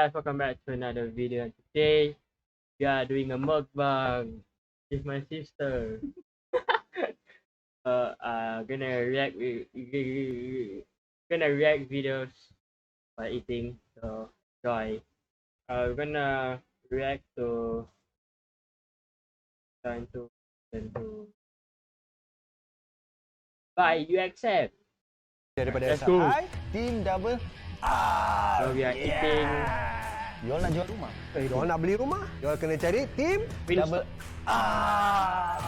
Guys, welcome back to another video. And today we are doing a mukbang with my sister. Gonna react gonna react videos by eating. So enjoy. We're gonna react to trying to buy UXF. Daripada Let's go. Shanghai, Team Double R. So we are eating. Diorang nak jual rumah. Diorang nak beli rumah, diorang kena cari tim Double R.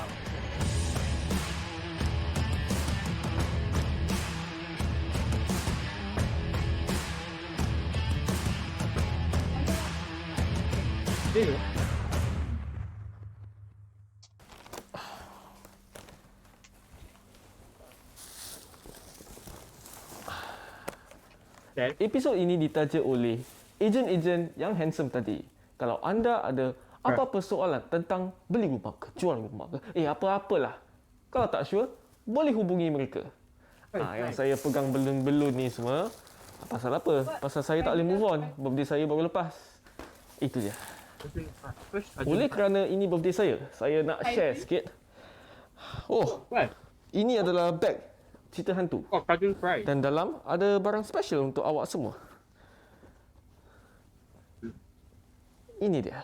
Dia. Episod ini ditaja oleh ejen-ejen yang handsome tadi. Kalau anda ada apa-apa soalan tentang beli rumah ke, jual rumah ke, apa-apalah. Kalau tak sure, boleh hubungi mereka. Yang saya pegang belun-belun ni semua, pasal apa? Pasal saya tak boleh move on. Birthday saya baru lepas. Itu je. Oleh kerana ini birthday saya nak share sikit. Oh, ini adalah bag cerita hantu. Oh, cartoon fry. Dan dalam ada barang special untuk awak semua. Ini dia.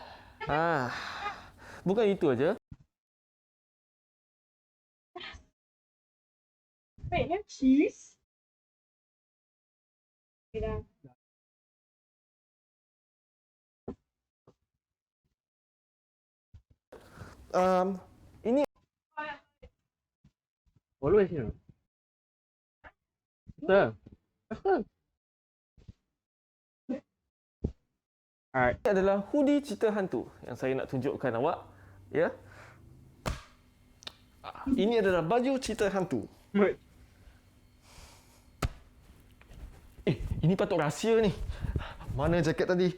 Bukan itu aja. Wait, have cheese? Yeah. Ini Always, you know. Sir. Alright. Ini adalah hoodie cerita hantu yang saya nak tunjukkan awak. Ya. Ini adalah baju cerita hantu. Ini patut rahsia ni. Mana jaket tadi?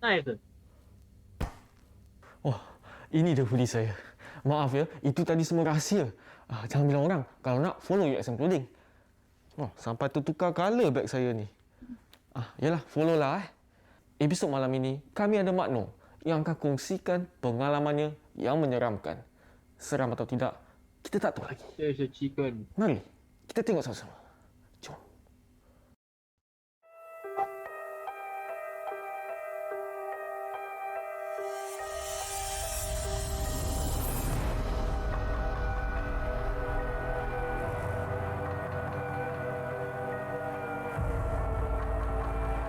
Nice. Oh, ini dia hoodie saya. Maaf ya, itu tadi semua rahsia. Jangan bilang orang. Kalau nak, follow UXM Clothing. Oh, sampai tertukar colour bag saya ni. Yalah, follow lah. Episod malam ini, kami ada Makno yang akan kongsikan pengalamannya yang menyeramkan. Seram atau tidak, kita tak tahu lagi. There's a chicken. Mari, kita tengok sama-sama. Jom.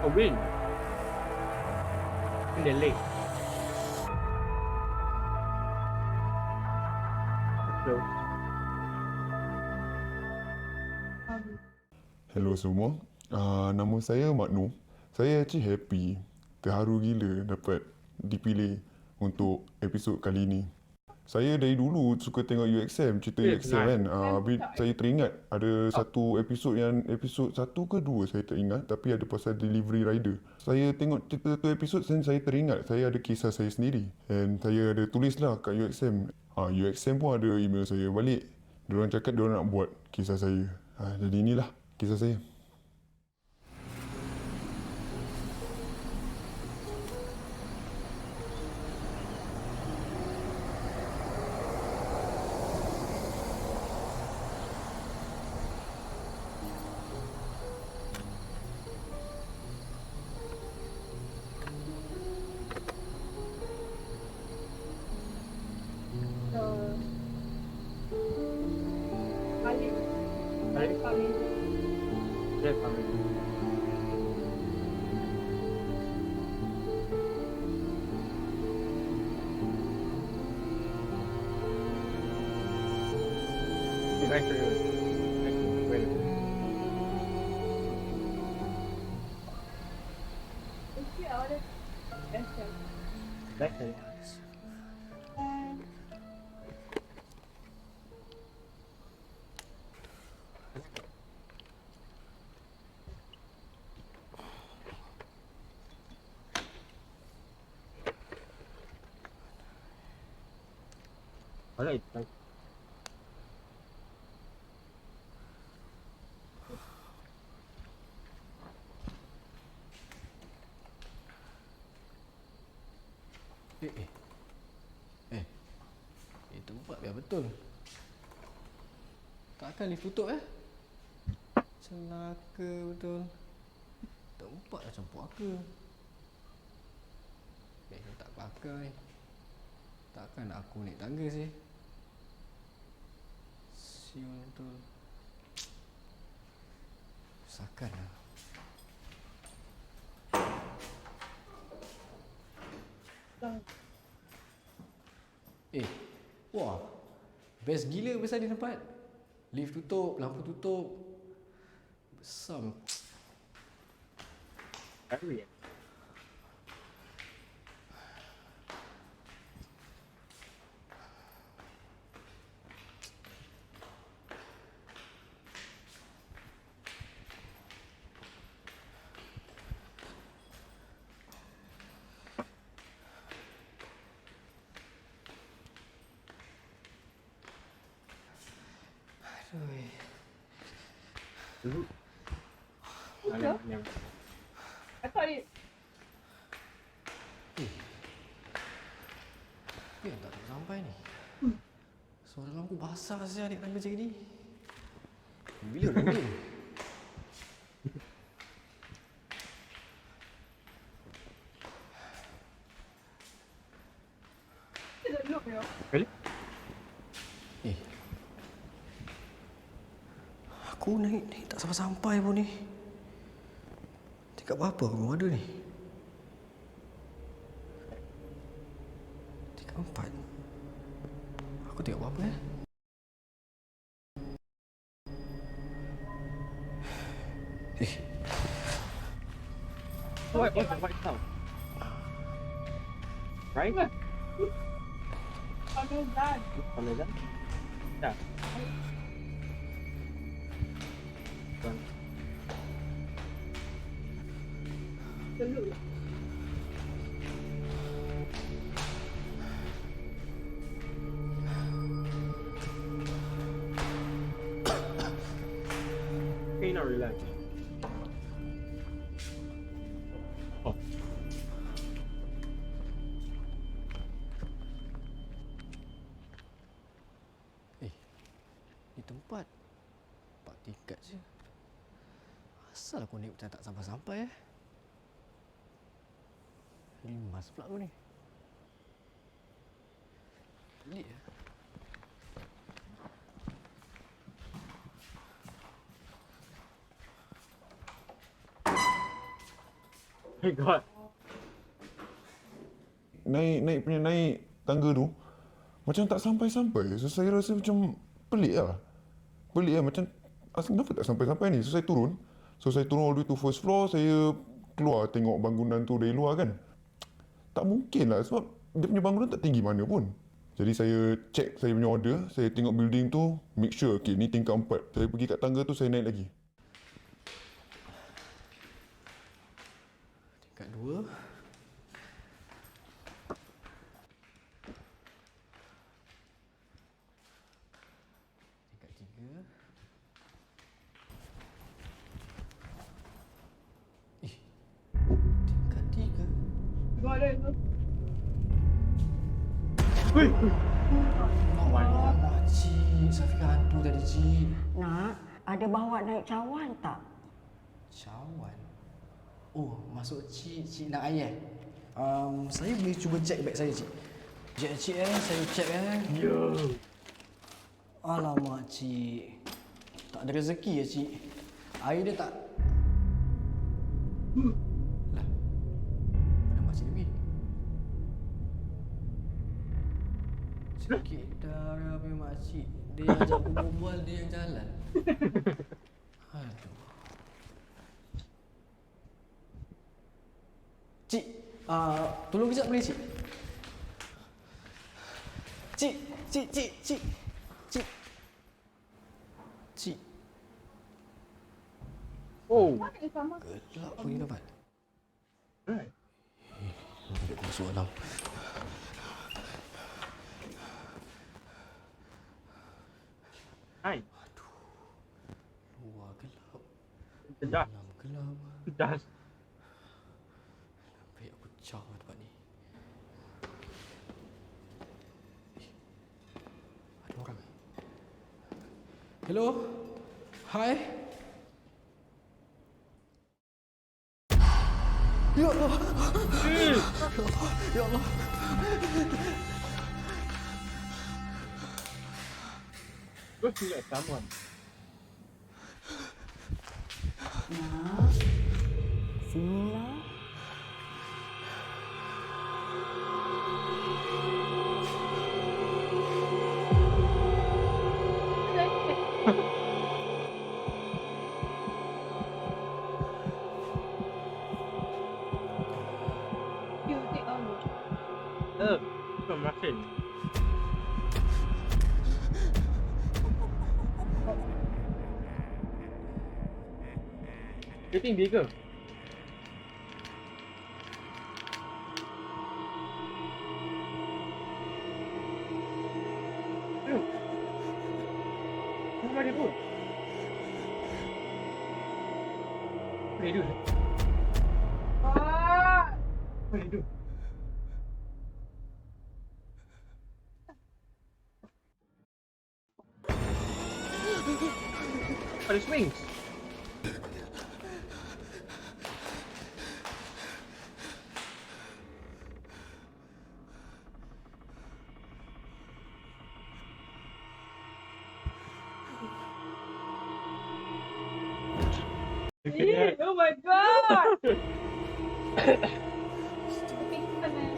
A wing. In the lake. Close. Hello semua, nama saya Makno. Saya actually happy, terharu gila dapat dipilih untuk episod kali ini. Saya dari dulu suka tengok UXM, cerita UXM kan. Saya teringat ada satu episod yang episod 1 ke 2 saya tak ingat, tapi ada pasal delivery rider. Saya tengok cerita tu episod dan saya teringat saya ada kisah saya sendiri. And saya ada tulislah kat UXM. UXM pun ada email saya balik. Diorang cakap diorang nak buat kisah saya. Jadi inilah kisah saya. They're coming. Wait. Back there. Alright. Tempat biar betul. Takkan lift tutup Celaka betul. Tempat macam puaka. Ni tak pakai. Takkan aku naik tangga sih. Siul betul. Sakan lah. Wah, best gila besar di tempat. Lift tutup, lampu tutup. Besar. Baru ya. Dulu. Yang I thought it. Tak sampai ni. Suara lampu basah saya naik tangga macam ni. Bila dah It doesn't look real. Really? Aku naik tak sampai-sampai pun ni. Tingkat berapa aku ada ni? Tingkat 4. Aku tengok berapa What sound? Right? Oh no, Dad. Kalau dah. Dah. Dulu. Can you not relax? Oh. Ni tempat 4 tingkat je. Asal aku naik macam tak sampai-sampai Limas pula aku ni. Pelik My God. Naik tangga tu macam tak sampai-sampai. So saya rasa macam pelik lah. Macam asal kenapa tak sampai-sampai ni. So saya turun all the way to first floor. Saya keluar tengok bangunan tu dari luar kan. Tak mungkin lah sebab dia punya bangunan tak tinggi mana pun. Jadi saya check saya punya order. Saya tengok building tu, make sure okay, ni tingkat 4. Saya pergi kat tangga tu, saya naik lagi. Tingkat 2. Tingkat 3. Tingkat 3. Tengok ada tu. Cik, saya fikir hantu tadi, Cik. Nak, ada bawa naik cawan tak? Cawan? Oh, masuk Cik nak air saya boleh cuba cek beg saya, Cik. Sekejap, Cik saya cek Yo. Alamak, Cik. Tak ada rezeki ya, Cik. Air dia tak... Lah, mana makcik dia pergi? Sikit dah punya makcik. Dia ajak aku berbual, dia yang jalan. Aduh. Cik, tolong kejap boleh, Cik? Cik. Oh. Gelap pun ni dapat. Right. Aku masuk dalam. Hai. Luar gelap. Dah. Dalam gelap. Dah. Baik aku caw tempat ni. Hello? Hai? Ya Allah. Ya Allah. Go to like someone. Sinilah. You take almost. From Russian. Getting bigger. Look. Rumah dia pun. Apa dia do? Ah! Apa dia do? Ada swings. Oh my god! Pingsan eh.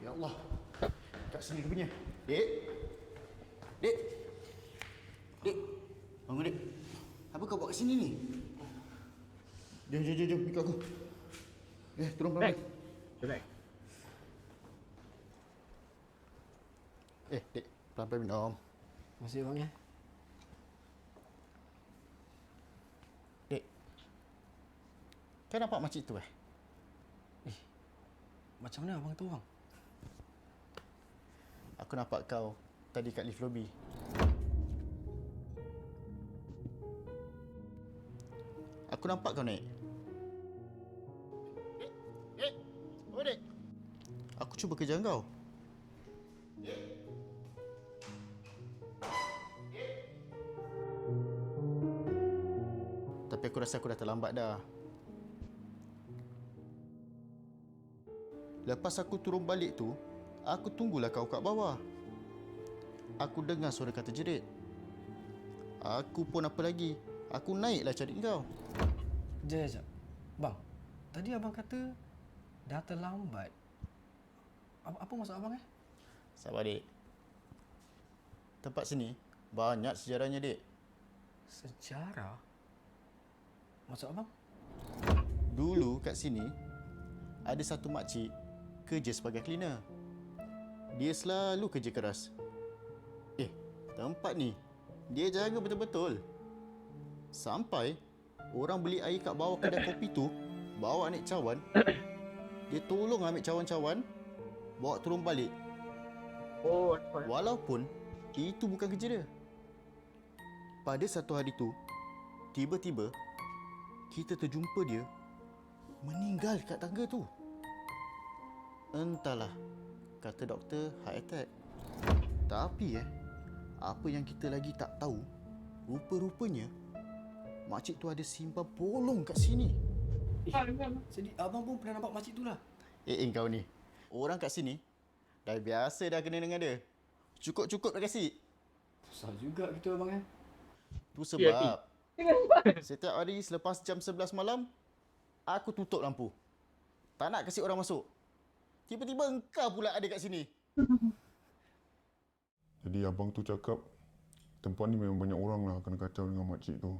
Ya Allah. Kat sini rupanya. Dek. Dek. Dek. Bangun, Dek. Apa kau buat kat sini ni? Jom. Ikut aku. Turun pelan-pelan. Relax. Dek. Pelan-pelan minum. Masih bang ya? Dek. Kau nampak makcik tu Macam mana abang tu bang? Aku nampak kau tadi kat lift lobby. Aku nampak kau naik. Dek. Oh, Dek. Aku cuba kejar kau. Tapi aku rasa aku dah terlambat dah. Lepas aku turun balik tu, aku tunggulah kau kat bawah. Aku dengar suara kata jerit. Aku pun apa lagi? Aku naiklah cari kau. Sekejap. Bang, tadi abang kata dah terlambat. Apa maksud abang Sabar, Dek. Tempat sini banyak sejarahnya, Dek. Sejarah? Maksud abang? Dulu kat sini ada satu makcik kerja sebagai cleaner. Dia selalu kerja keras. Tempat ni dia jaga betul-betul. Sampai orang beli air kat bawah kedai kopi tu, bawa naik cawan. Dia tolong ambil cawan-cawan, bawa turun balik. Oh, Walaupun itu bukan kerja dia. Pada satu hari tu, tiba-tiba kita terjumpa dia meninggal kat tangga tu. Entahlah, kata doktor heart attack. Tapi apa yang kita lagi tak tahu, rupa-rupanya makcik tu ada simpan polong kat sini. Jadi abang pun pernah nampak makcik tu lah? Kau ni. Orang kat sini dah biasa dah kena dengan dia. Cukup-cukup dah kasi. Susah juga gitu abang Tu sebab setiap hari selepas jam 11 malam, aku tutup lampu. Tak nak kasi orang masuk. Tiba-tiba engkau pula ada kat sini. Jadi abang tu cakap tempat ni memang banyak orang lah kena kacau dengan makcik tu.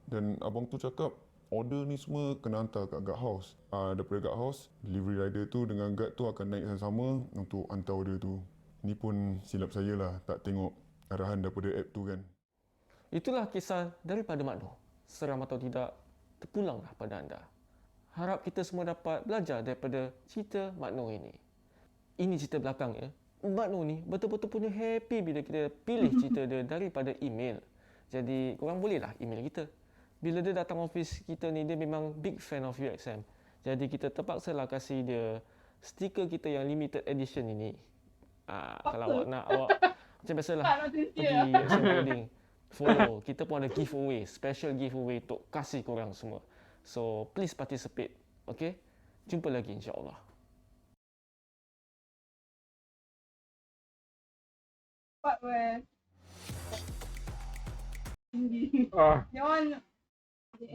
Dan abang tu cakap order ni semua kena hantar kat guard house. Daripada guard house, delivery rider tu dengan guard tu akan naik sama-sama untuk hantar order tu. Ni pun silap saya lah, tak tengok arahan daripada app tu kan. Itulah kisah daripada Mak Noh. Seram atau tidak, terpulanglah pada anda. Harap kita semua dapat belajar daripada cerita Mak Noh ini. Ini cerita belakangnya. Mak Noh ni betul-betul punya happy bila kita pilih cerita dia daripada email. Jadi korang bolehlah email kita. Bila dia datang office kita ni, dia memang big fan of UXM. Jadi kita terpaksalah kasih dia stiker kita yang limited edition ini. Kalau awak nak, awak macam biasalah Tak nak cerita pergi lah. UXM Holding, follow. Kita pun ada giveaway, special giveaway untuk kasih korang semua. So please participate. Okay? Jumpa lagi insya-Allah. What where? Ah, That one.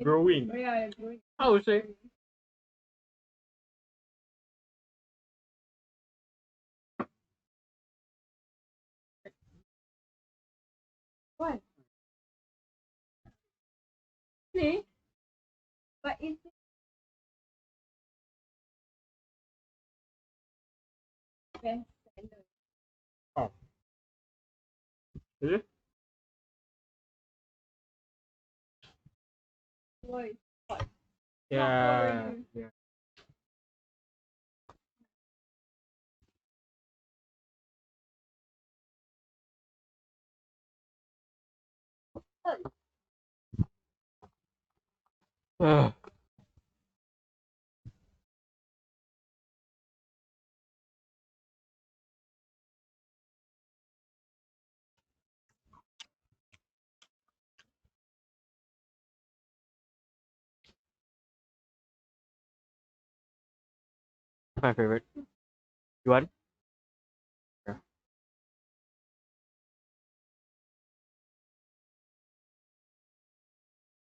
growing. Oh yeah, growing. I would say. What? See? But it's best seller. Oh. Is it? Boy, Yeah. Yeah. Ugh. My favorite. You want? Yeah.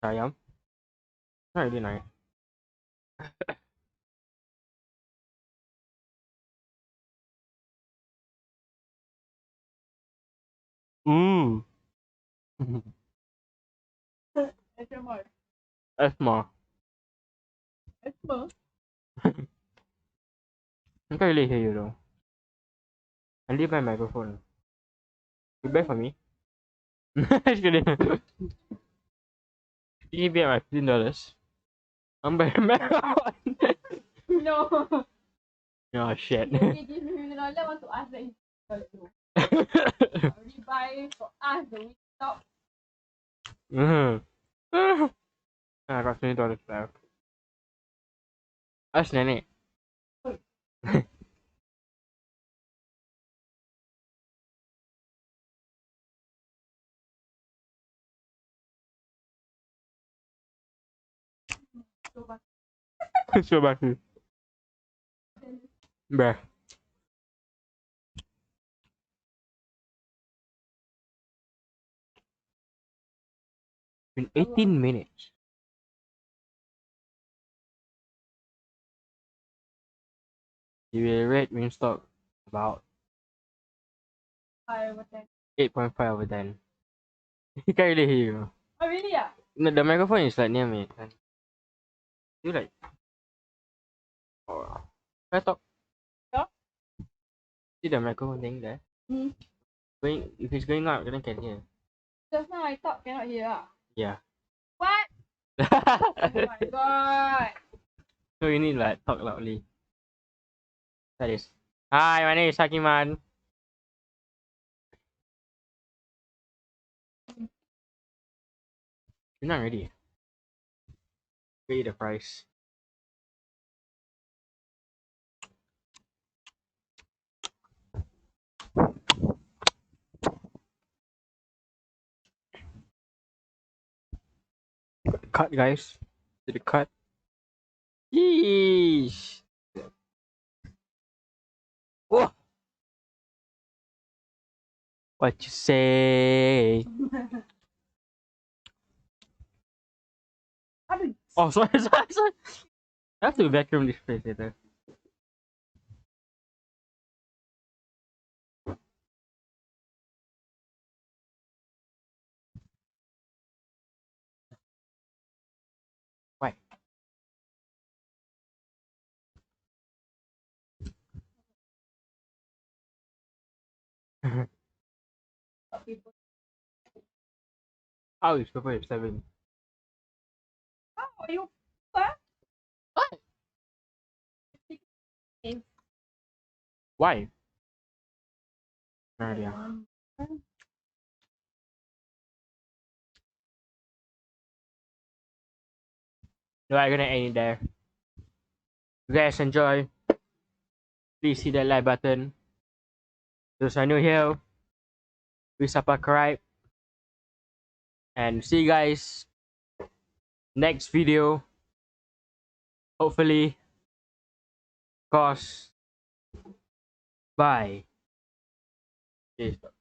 Ayam. Not really nice. Mmm. SMR. Asthma. Asthma. I can't really hear you though. I leave my microphone. You bad for me? Just kidding. You give me my $15. I'm buying my microphone. No. Oh shit. If they give me $50, I want to ask that he I already buy for us the week stop. I got $20 left. Ask nenek. So but So basi. Bruh. Been 18 minutes. You will rate Wingstop about 5 or 10. 8.5 over 10. He can't really hear you. Oh really? Yeah. No, the microphone is like near me. You like. Oh. Can I talk? Yeah. See the microphone thing there? Hmm. Going, if it's going up, then I can hear. Just now I talk cannot hear. Yeah. What? Oh my god. So you need like talk loudly. That is. Hi, my name is Hakiman. You're not ready. Pay the price. Cut, guys. Did it cut? Yeesh. Oh. What you say? Aduh. Oh, sorry, sorry. I have to vacuum this place later. Why? People Oh, it's purple 7. How are you? What? Why? No idea. No, I'm gonna end it there. If you guys enjoy, please hit that like button. Those are new here, please subscribe. And see you guys next video. Hopefully. Cause bye. Peace.